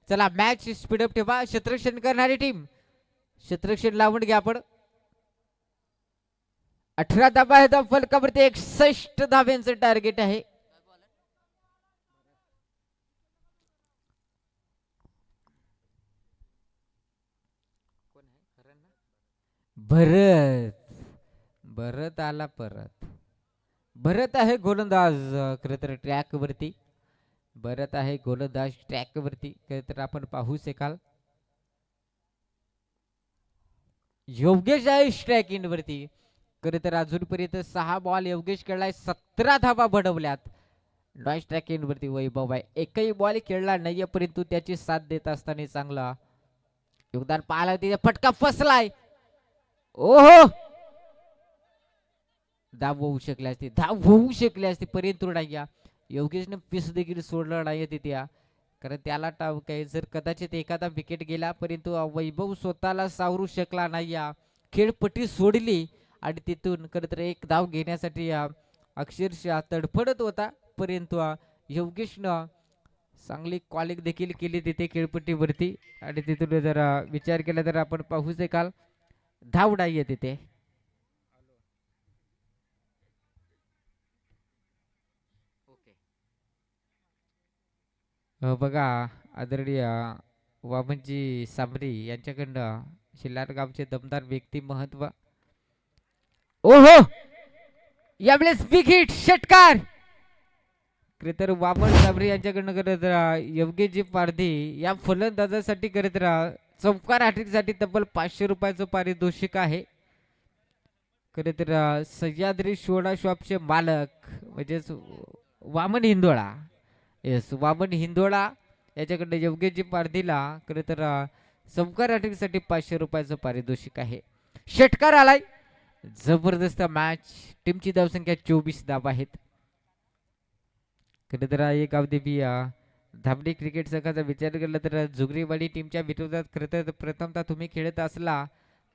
चला मॅच स्पीडअप ठेवा. क्षेत्ररक्षण करणारी टीम क्षेत्ररक्षण लावून घ्या आपण. 18 धावा आहे फलकावरती. 61 धाव्यांचं टार्गेट आहे. भरत आला परत. भरत आहे गोलंदाज खरं तर ट्रॅक वरती. भरत आहे गोलंदाज ट्रॅक वरती. खरं तर आपण पाहू शकाल योगेश आहे स्ट्रायकिंग वरती. खरं तर अजूनपर्यंत 6 बॉल योगेश खेळलाय. 17 धावा बनवल्यात. नॉन स्ट्रायकिंग वरती वैभव आहे. एकही बॉल खेळला नाहीये परंतु त्याची साथ देत असताना चांगला योगदान पाहायला. तिथे फटका फसलाय. ओहो धाव होऊ शकले असते परंतु नाही. योगेशने पीस देखील सोडलं नाही तिथे कारण त्याला काही जर कदाचित एखादा विकेट गेला परंतु वैभव स्वतःला सावरू शकला नाही. खेळपट्टी सोडली आणि तिथून खरं तर एक धाव घेण्यासाठी अक्षरशः तडफडत होता परंतु योगेशनं चांगली कॉलिंग देखील केली तिथे खेळपट्टीवरती. आणि तिथून जर विचार केला तर आपण पाहू शकाल धाव नाहीये तिथे. बघा आदरणीय वामनजी सामरी यांच्याकडनं शिल्लार गावचे दमदार व्यक्तिमत्व. ओहो, यावेळेस बिग हिट षटकार. खरे तर वामन सामरी यांच्याकडनं करत योगेशजी पारधी या फलंदाजासाठी करत चौकार हॅट्रिकसाठी तब्बल 500 रुपयाचं पारितोषिक आहे. खरे तर सह्याद्री सोडा शॉपचे मालक म्हणजेच वामन हिंदोळा, येस वामन हिंदोळा याच्याकडनं योगेशजी पारधीला खरे तर चौकार हॅट्रिकसाठी 500 रुपयाचं पारितोषिक आहे. षटकार आलाय. जबरदस्त मॅच. टीमची धावसंख्या 24 धावा आहेत. खरं तर एक अवधी धामणी क्रिकेट संघाचा विचार केला तर जुगरीवाडी टीमच्या विरोधात खरं तर प्रथमतः तुम्ही खेळत असला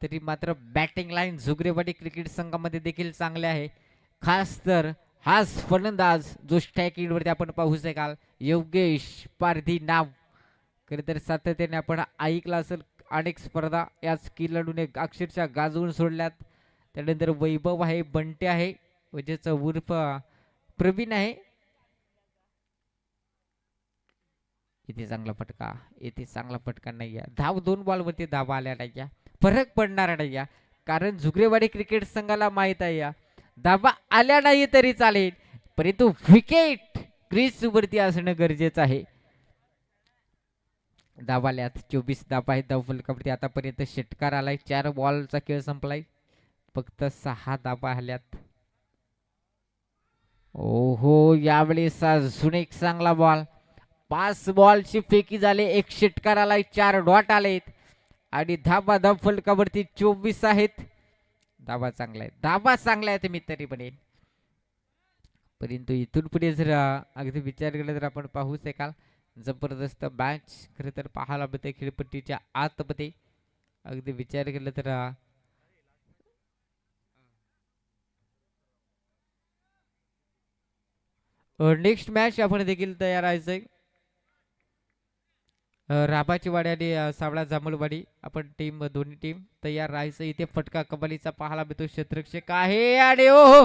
तरी मात्र बॅटिंग लाईन जुगरीवाडी क्रिकेट संघामध्ये देखील चांगले आहे. खास तर हाच फलंदाज जो स्ट्राईक वरती आपण पाहू शकाल योगेश पारधी नाव. खरं तर सातत्याने आपण ऐकलं असेल अनेक स्पर्धा या खेळाडूने अक्षरशः गाजवून सोडल्यात. त्यानंतर वैभव आहे, बंटे आहे म्हणजेच उर्फ प्रवीण आहे. इथे चांगला फटका, इथे चांगला फटका नाही आहे. धाव 2 बॉलवरती धावा आल्या नाही, फरक पडणार नाही कारण जुगरेवाडी क्रिकेट संघाला माहित आहे धावा आल्या नाही तरी चालेल परंतु विकेट क्रीज वरती असणं गरजेचं आहे. धावा आल्यात 24 धावा आहेत धाव फलकावरती. आतापर्यंत षटकार आलाय. 4 बॉलचा खेळ संपलाय. फक्त 6 धावा आल्यात. ओहो, यावेळेस अजून एक चांगला बॉल. 5 बॉलची फेकी झाले. 1 षटकार आलाय. 4 डॉट आलेत आणि धावा धाव फलकावरती 24 आहेत. धावा चांगला आहे, धावा चांगला आहे मी तरी म्हणेन. परंतु इथून पुढे जर अगदी विचार केला तर आपण पाहू शकाल जबरदस्त मॅच खरं तर पाहायला मिळते खेळपट्टीच्या आतमध्ये. अगदी विचार केला तर नेक्स्ट मॅच आपण देखील तयार आहे. राबाची वाडी आणि सावळा जांभूळवाडी आपण टीम दोन्ही टीम तयार राहायचं. इथे फटका कबालीचा पाहायला मिळतो. क्षेत्ररक्षक आहे आणि ओहो,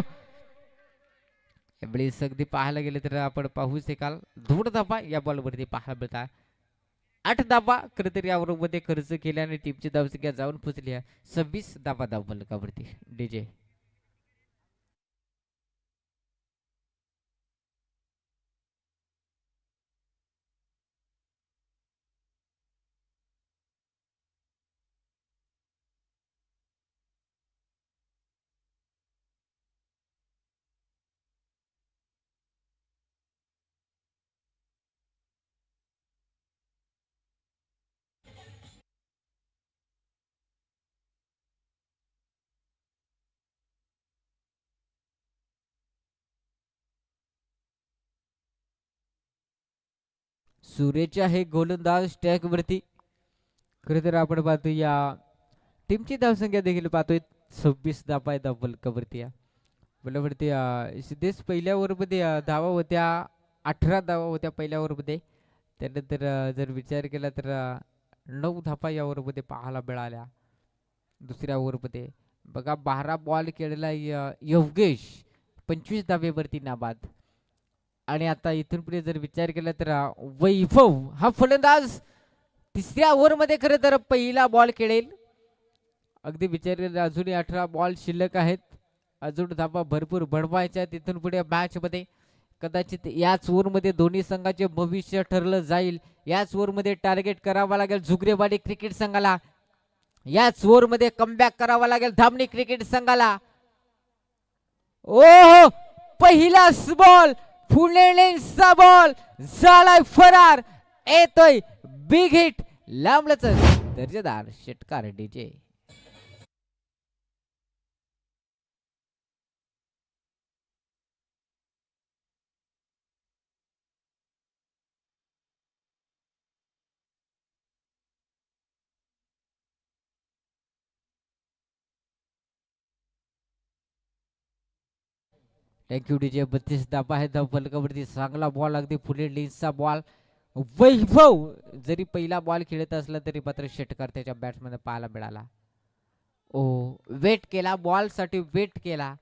यावेळेस अगदी पाहायला गेले तर आपण पाहू शकाल 2 धावा या बॉलवरती पाहायला मिळतात. 8 धावा खरं तर या ओव्हरमध्ये खर्च केल्याने टीमची धावसंख्या जाऊन पोहोचली आहे 26 धावा धाव फलकावरती. डीजे सूर्यचे आहे गोलंदाज स्टॅक वरती. खरं तर आपण पाहतो या टीमची धावसंख्या देखील पाहतोय 26 धावा आहे धाव फलकावरती. मला वाटते सिद्धेश पहिल्या ओव्हरमध्ये धावा होत्या 18 धावा होत्या पहिल्या ओव्हरमध्ये. त्यानंतर जर विचार केला तर 9 धावा या ओव्हरमध्ये पाहायला मिळाल्या. दुसऱ्या ओव्हरमध्ये बघा 12 बॉल केलेला योगेश 25 धावेवरती नाबाद. आणि आता इथून पुढे जर विचार केला तर वैभव हा फलंदाज तिसऱ्या ओव्हरमध्ये खरं तर पहिला बॉल खेळेल. अगदी विचार केला अजूनही 18 बॉल शिल्लक आहेत. अजून धावा भरपूर बनवायच्या. तिथून पुढे मॅच मध्ये कदाचित याच ओव्हरमध्ये दोन्ही संघाचे भविष्य ठरलं जाईल. याच ओव्हरमध्ये टार्गेट करावा लागेल जुगरेवाडी क्रिकेट संघाला. याच ओव्हरमध्ये कमबॅक करावा लागेल धामणी क्रिकेट संघाला. ओहो, पहिलाच बॉल पुणे लेन्सचा बॉल झालाय फरार. येतोय बिग हिट लांबलच दर्जेदार षटकार. DJ thank you DJ. 32 धावा आहे धाव फलकावरती. चांगला बॉल अगदी पुणे लेन्सचा बॉल. वैभव जरी पहिला बॉल खेळत असला तरी मात्र षटकार त्याच्या बॅट्समध्ये पाहायला मिळाला. ओ वेट केला बॉल साठी वेट केला.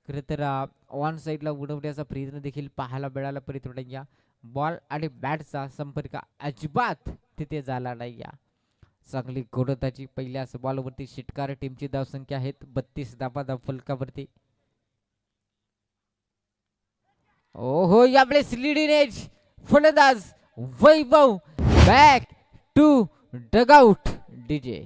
खरं तर ऑन साईडला उडवण्याचा प्रयत्न देखील पाहायला मिळाला. परितोडंग्या बॉल आणि बॅटचा संपर्क अजिबात तिथे झाला नाही. या चांगली गोलंदाजी पहिल्याच बॉलवरती षटकार. टीमची धावसंख्या आहेत 32 धावा धाव फलकावरती. ओहो यावेळेस लीडिंग एज फलंदाज Vaibhav back to dugout. DJ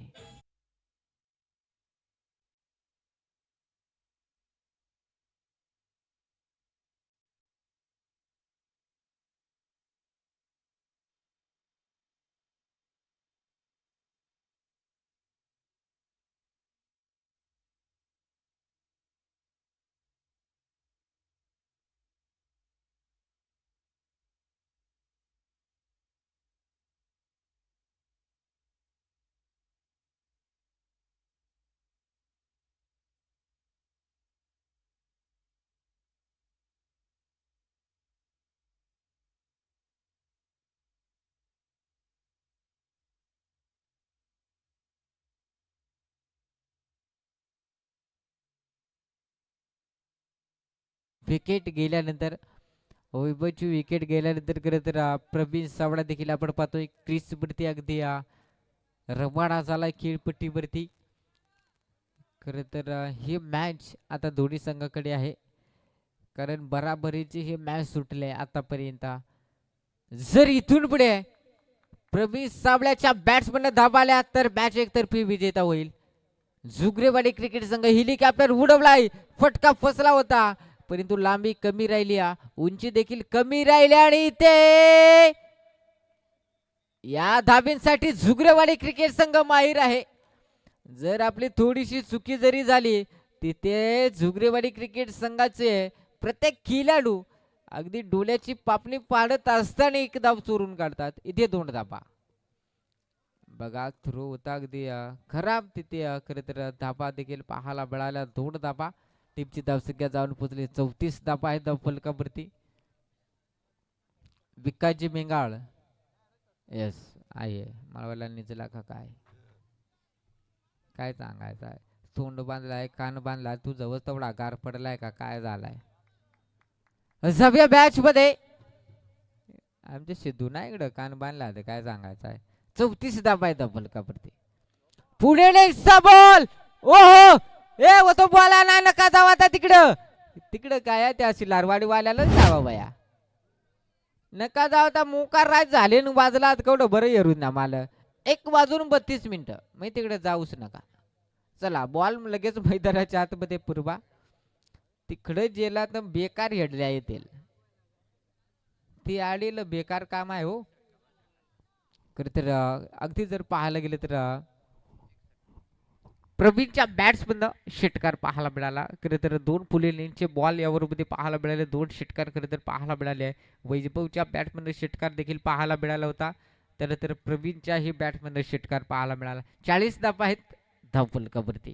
wicket गेल्यानंतर वैभवची विकेट गेल्यानंतर खरं तर प्रवीण सावळा देखील आपण पाहतोय क्रीजवरती अगदी रवाना झाला खेळपट्टीवरती. खरं तर ही मॅच आता दोन्ही संघाकडे आहे, कारण बराबरीची ही मॅच सुटली आहे आतापर्यंत. जर इथून पुढे प्रवीण सावळ्याच्या बॅट्समॅन धावा आल्या तर मॅच एकतर्फी विजेता होईल. जुगरेवाडी क्रिकेट संघ हेलिकॉप्टर उडवलाय, फटका फसला होता परंतु लांबी कमी राहिली, उंची देखील कमी राहिली आणि इथे या धाबींसाठी जुगरेवाडी क्रिकेट संघ माहीर आहे. जर आपली थोडीशी चुकी जरी झाली तिथे जुगरेवाडी क्रिकेट संघाचे प्रत्येक खेळाडू अगदी डोळ्याची पापणी पाडत असताना एक धाव चोरून काढतात. इथे 2 धाबा बघा, थ्रो होता अगदी खराब तिथे. खरं तर धाबा देखील पाहायला मिळाल्या 2 धाबा. टीमची धावसंख्या जाऊन पोहोचली 34 धाबा आहे धाव फलकावरती. विकाजी मेंगाळ येस आहे माळवाला निजला का काय सांगायचं आहे. तोंड बांधलाय, कान बांधलाय, तू जवळ तेवढा गार पडलाय का काय झालाय. सव्या बॅच मध्ये आमच्या सिद्धू ना इकडं कान बांधला काय सांगायचं आहे. 34 धाबा आहे धाव फलकावरती. पुढे नेक्स्टचा बॉल. ओहो ए वो तो बोला नाही, नका जाऊ आता तिकडं. तिकडं काय त्या लारवाडी वाल्यालाच जावा बया, नका जाऊ आता. मोकार राज झाले न वाजला केवढं बरं येरून ना मला 1 वाजून 32 मिनिटं मी तिकडे जाऊच नका. चला बॉल लगेच मैदानाच्या आतमध्ये पुरवा. तिकडे गेला तर बेकार हेडल्या येतील. ती आडील बेकार काम आहे हो. खरं तर अगदी जर पाहायला गेलं तर प्रवीणच्या बॅट्समन षटकार पाहायला मिळाला. खरं तर 2 पुलेचे बॉल यावरमध्ये पाहायला मिळाले, 2 षटकार खरं तर पाहायला मिळाले आहे. वैभवच्या बॅट्समन षटकार देखील पाहायला मिळाला होता. त्यानंतर प्रवीणच्या ही बॅट्समन षटकार पाहायला मिळाला. 40 धावा आहेत धाव फलकावरती.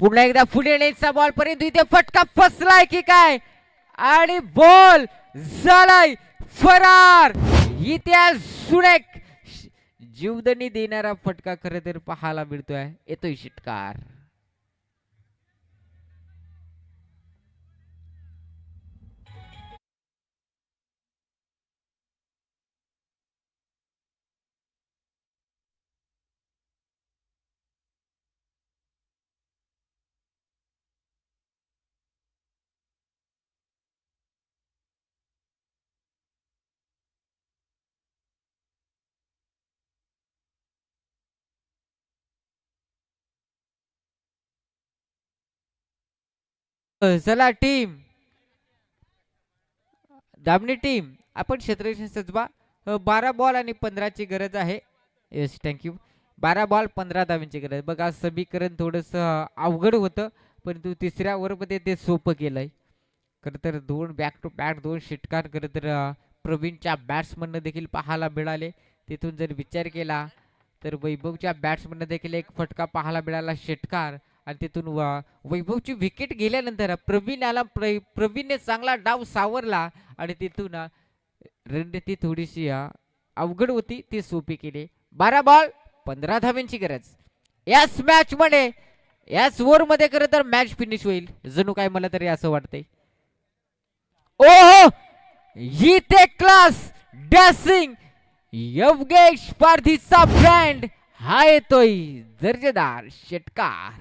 पुन्हा एकदा पुढे नेटचा बॉल पर्यंत इथे फटका फसलाय की काय आणि बॉल झालाय फरार. इथे सुरेख जीवदनी देणारा फटका खरं तर पाहायला मिळतोय. येतोय षटकार. चला टीम दामनी टीम आपण क्षेत्ररक्षण सजवा. 12 बॉल आणि 15 ची गरज आहे. Yes thank you. 12 बॉल 15 धावांची गरज. बघा समीकरण थोडस अवघड होतं परंतु तिसऱ्या ओव्हरमध्ये ते सोपं केलंय. खरं तर 2 बॅक टू बॅक 2 षटकार खरं तर प्रवीणच्या बॅट्समन देखील पाहायला मिळाले. तिथून जर विचार केला तर वैभवच्या बॅट्समन देखील एक फटका पाहायला मिळाला षटकार आणि तिथून वैभवची विकेट गेल्यानंतर प्रवीणने चांगला डाव सावरला आणि तिथून रणनीती थोडीशी अवघड होती ती सोपी केली. 12 बॉल 15 धावांची गरज. याच मॅच मध्ये याच ओव्हर मध्ये खरं तर मॅच फिनिश होईल जणू काय मला तरी असं वाटतंय. ओहो इथे क्लास डॅसिंग योगेश पारधीचा ब्रँड हा येतोय दर्जेदार षटकार.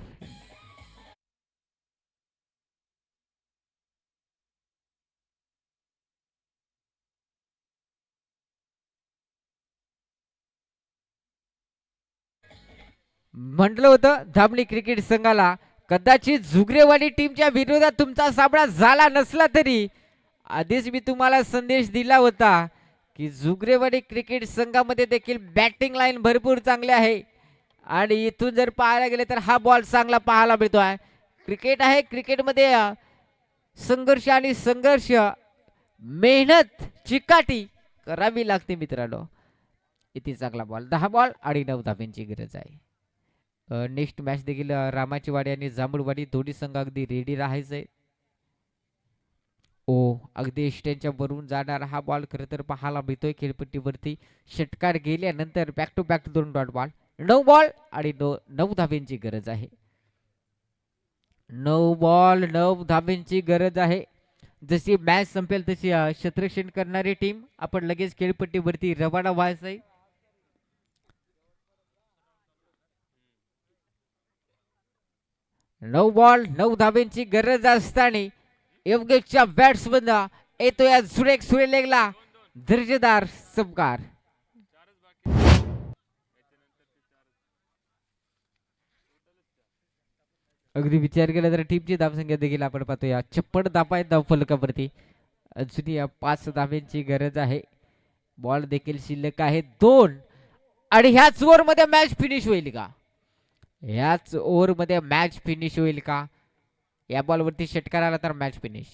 म्हटलं होतं धामणी क्रिकेट संघाला कदाचित जुगरेवाडी टीमच्या विरोधात तुमचा सामना झाला नसला तरी आधीच मी तुम्हाला संदेश दिला होता की जुगरेवाडी क्रिकेट संघामध्ये देखील बॅटिंग लाईन भरपूर चांगली आहे आणि इथून जर पाहायला गेले तर हा बॉल चांगला पाहायला मिळतोय. क्रिकेट आहे, क्रिकेटमध्ये संघर्ष मेहनत चिकाटी करावी लागते मित्रांनो. इथे चांगला बॉल 10 बॉल आणि 9 धाब्यांची गरज आहे. नेक्स्ट मॅच देखील रामाचीवाडी आणि जांभूळवाडी दोन्ही संघ अगदी रेडी राहायचंय. ओ अगदी स्टँडच्या वरून जाणारा हा बॉल खरं तर पाहायला मिळतोय खेळपट्टीवरती. षटकार गेल्यानंतर back to 2 dot ball. 9 ball आणि 9 धाब्यांची गरज आहे. 9 बॉल 9 धाब्यांची गरज आहे. जशी मॅच संपेल तशी क्षेत्ररक्षण करणारी टीम आपण लगेच खेळपट्टीवरती रवाना व्हायचंय. नऊ बॉल 9 धाब्यांची गरज असताना योगेशच्या बॅट्समन येतो या सुरेख सुरेलेगला दर्जेदार चमकार. अगदी विचार केला तर टीमची धावसंख्या देखील आपण पाहतोय 56 धावा आहेत धाव फलकावरती. अजून या 5 धाब्यांची गरज आहे. बॉल देखील शिल्लक आहे 2 आणि ह्याच ओव्हर मध्ये मॅच फिनिश होईल का? ह्याच ओव्हर मध्ये मॅच फिनिश होईल का? या बॉल वरती षटकार आला तर मॅच फिनिश.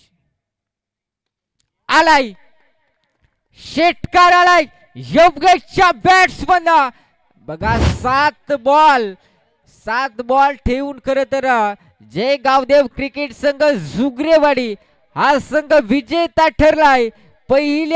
आलाय षटकार आलाय योगेशच्या बॅट्समन. बघा 7 बॉल ठेवून खरं तर जय गावदेव क्रिकेट संघ जुगरेवाडी हा संघ विजेता ठरलाय. पहिल्या